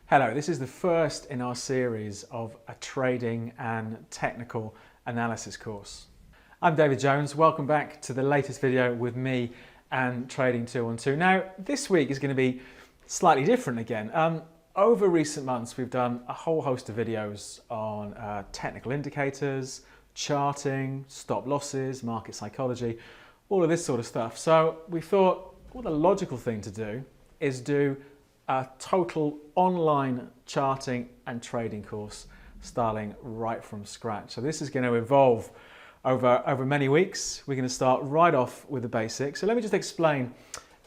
Hello, this is the first in our series of a trading and technical analysis course. I'm David Jones. Welcome back to the latest video with me and Trading 212. Now, this week is going to be slightly different again. Over recent months, we've done a whole host of videos on technical indicators, charting, stop losses, market psychology, all of this sort of stuff. So we thought, well, the logical thing to do is do a total online charting and trading course starting right from scratch. So this is going to evolve over many weeks. We're going to start right off with the basics. So let me just explain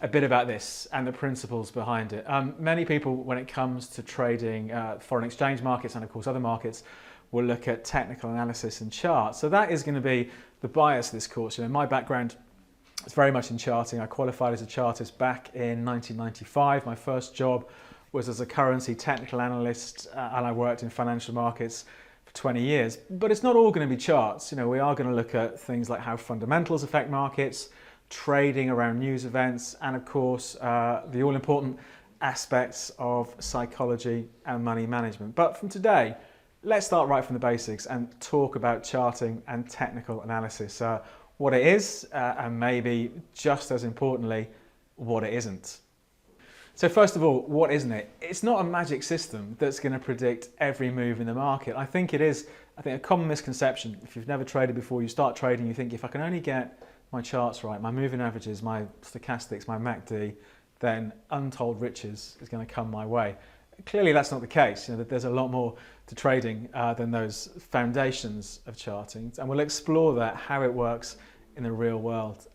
a bit about this and the principles behind it. Many people, when it comes to trading foreign exchange markets and of course other markets, will look at technical analysis and charts. So that is going to be the bias of this course. You know, my background is very much in charting. I qualified as a chartist back in 1995. My first job was as a currency technical analyst and I worked in financial markets for 20 years. But it's not all going to be charts. You know, we are going to look at things like how fundamentals affect markets, trading around news events, and of course the all-important aspects of psychology and money management. But from today, let's start right from the basics and talk about charting and technical analysis. What it is, and maybe just as importantly, what it isn't. So first of all, what isn't it? It's not a magic system that's going to predict every move in the market. I think a common misconception, if you've never traded before, you start trading, you think if I can only get my charts right, my moving averages, my stochastics, my MACD, then untold riches is going to come my way. Clearly that's not the case. You know, that there's a lot more to trading than those foundations of charting, and we'll explore that, how it works in the real world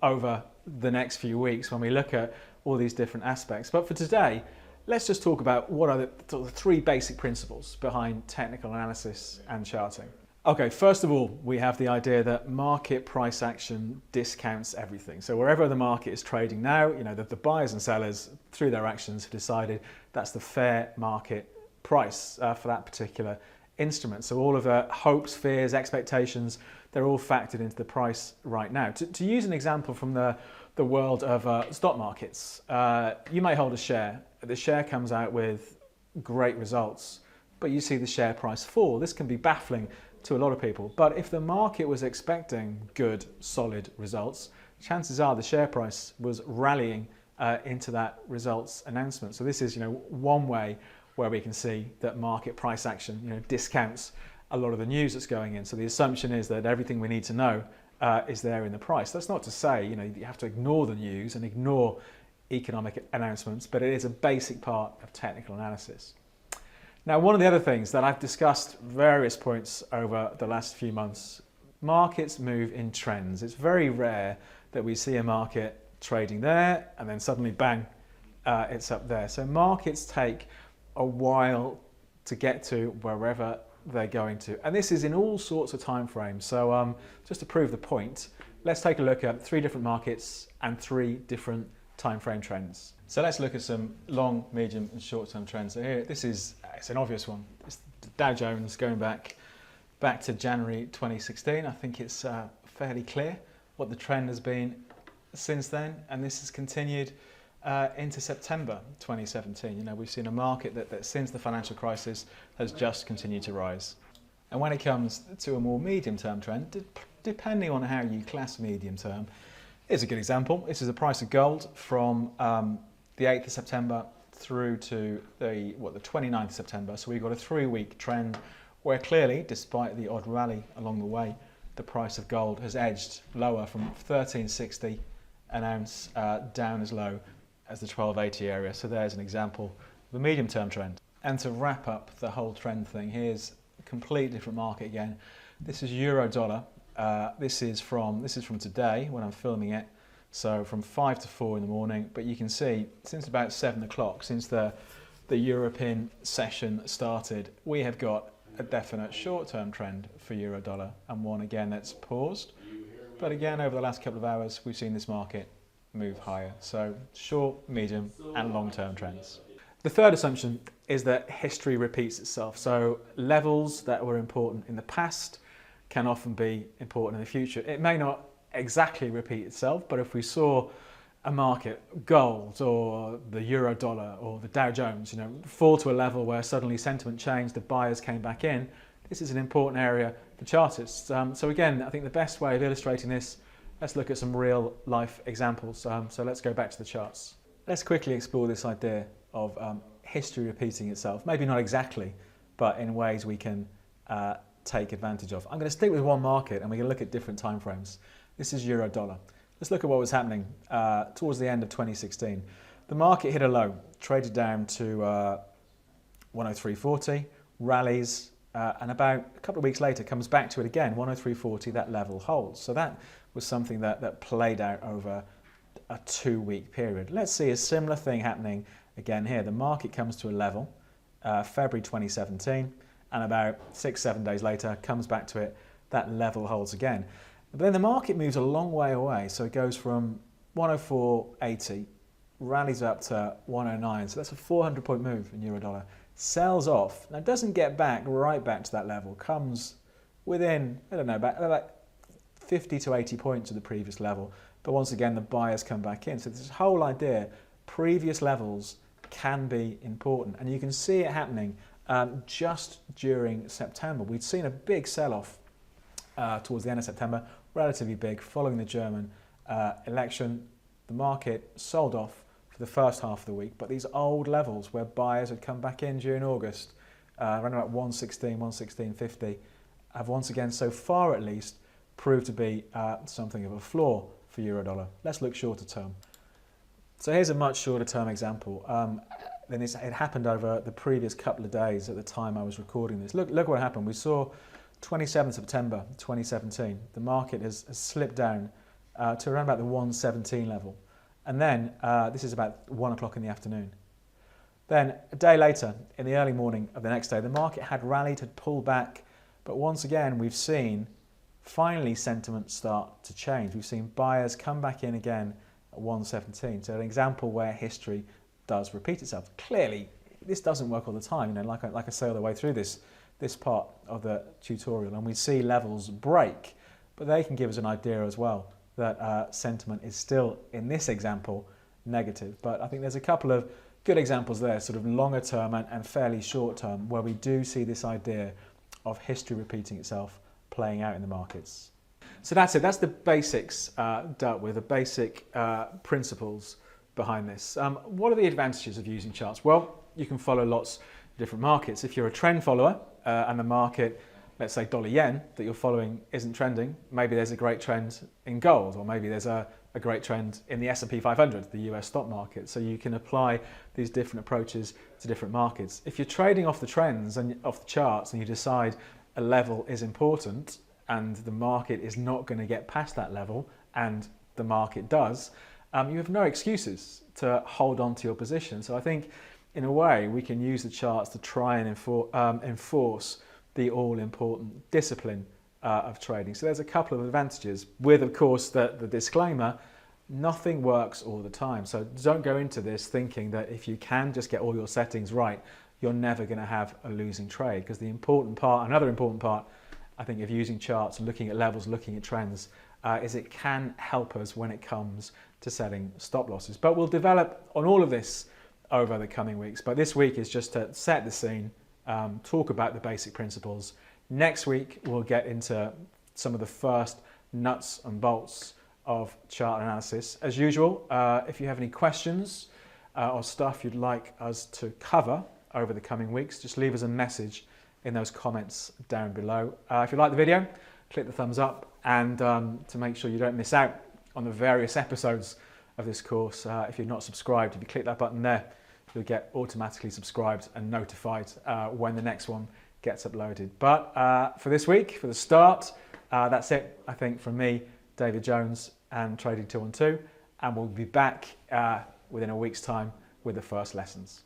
over the next few weeks when we look at all these different aspects. But for today, let's just talk about what are the three basic principles behind technical analysis and charting. Okay, first of all, we have the idea that market price action discounts everything. So wherever the market is trading now, you know, that the buyers and sellers, through their actions, have decided that's the fair market price for that particular instrument. So all of the hopes, fears, expectations, they're all factored into the price right now. To use an example from the world of stock markets, you may hold a share. The share comes out with great results, but you see the share price fall. This can be baffling to a lot of people. But if the market was expecting good, solid results, chances are the share price was rallying into that results announcement. So this is, you know, one way where we can see that market price action, you know, discounts a lot of the news that's going in. So the assumption is that everything we need to know is there in the price. That's not to say, you know, you have to ignore the news and ignore economic announcements, but it is a basic part of technical analysis. Now, one of the other things that I've discussed various points over the last few months, markets move in trends. It's very rare that we see a market trading there and then suddenly bang, it's up there. So markets take a while to get to wherever they're going to, and this is in all sorts of time frames. So just to prove the point, let's take a look at three different markets and three different time frame trends. So let's look at some long, medium and short term trends. So here, it's an obvious one. It's Dow Jones going back to January 2016. I think it's fairly clear what the trend has been since then, and this has continued into September 2017. You know, we've seen a market that since the financial crisis has just continued to rise. And when it comes to a more medium-term trend, depending on how you class medium-term, here's a good example. This is the price of gold from the 8th of September through to the 29th of September. So we've got a 3-week trend where clearly, despite the odd rally along the way, the price of gold has edged lower from 1360 an ounce down as low as the 1280 area. So there's an example of a medium-term trend. And to wrap up the whole trend thing, here's a completely different market again. This is euro dollar. This is from today when I'm filming it. So from 5 to 4 in the morning. But you can see since about 7 o'clock, since the European session started, we have got a definite short-term trend for euro dollar, and one again that's paused. But again, over the last couple of hours, we've seen this market move higher. So short, medium and long-term trends. The third assumption is that history repeats itself. So levels that were important in the past can often be important in the future. It may not exactly repeat itself, but if we saw a market, gold or the euro dollar or the Dow Jones, fall to a level where suddenly sentiment changed, the buyers came back in, this is an important area for chartists. So again, I think the best way of illustrating this, let's look at some real life examples. So let's go back to the charts. Let's quickly explore this idea of history repeating itself. Maybe not exactly, but in ways we can take advantage of. I'm going to stick with one market and we're going to look at different time frames. This is euro dollar. Let's look at what was happening towards the end of 2016. The market hit a low, traded down to 103.40, rallies, and about a couple of weeks later comes back to it again, 103.40, that level holds. So that was something that played out over a 2-week period. Let's see a similar thing happening again here. The market comes to a level, February 2017, and about 6-7 days later comes back to it, that level holds again. But then the market moves a long way away, so it goes from 104.80, rallies up to 109, so that's a 400-point move in euro dollar. Sells off, now doesn't get back right back to that level, comes within, I don't know, about 50 to 80 points of the previous level, but once again the buyers come back in. So this whole idea, previous levels can be important, and you can see it happening just during September. We'd seen a big sell-off towards the end of September, relatively big, following the German election. The market sold off for the first half of the week, but these old levels where buyers had come back in during August, around about 116, 116.50, have once again, so far at least, proved to be something of a floor for euro dollar. Let's look shorter term. So here's a much shorter term example. Then it happened over the previous couple of days at the time I was recording this. Look what happened. We saw 27 September 2017, the market has slipped down to around about the 117 level. And then this is about 1 o'clock in the afternoon. Then a day later, in the early morning of the next day, the market had rallied, had pulled back. But once again, we've seen finally sentiment start to change. We've seen buyers come back in again at 117. So an example where history does repeat itself. Clearly, this doesn't work all the time. Like I say all the way through this part of the tutorial, and we see levels break, but they can give us an idea as well that sentiment is still, in this example, negative. But I think there's a couple of good examples there, sort of longer term and fairly short term, where we do see this idea of history repeating itself playing out in the markets. So that's it. That's the basics dealt with, the basic principles behind this. What are the advantages of using charts? Well, you can follow lots of different markets. If you're a trend follower and the market, let's say dollar yen, that you're following isn't trending, maybe there's a great trend in gold, or maybe there's a great trend in the S&P 500, the US stock market. So you can apply these different approaches to different markets. If you're trading off the trends and off the charts and you decide a level is important and the market is not going to get past that level, and the market does, you have no excuses to hold on to your position. So I think in a way we can use the charts to try and enforce the all-important discipline of trading. So there's a couple of advantages with, of course, the disclaimer, nothing works all the time. So don't go into this thinking that if you can just get all your settings right, you're never going to have a losing trade. Because the important part, another important part, I think, of using charts and looking at levels, looking at trends, is it can help us when it comes to setting stop losses. But we'll develop on all of this over the coming weeks. But this week is just to set the scene, talk about the basic principles. Next week, we'll get into some of the first nuts and bolts of chart analysis. As usual, if you have any questions or stuff you'd like us to cover over the coming weeks, just leave us a message in those comments down below. If you like the video, click the thumbs up, and to make sure you don't miss out on the various episodes of this course, if you're not subscribed, if you click that button there, you'll get automatically subscribed and notified when the next one gets uploaded. But for this week, for the start, that's it, I think, from me, David Jones, and Trading 212, and we'll be back within a week's time with the first lessons.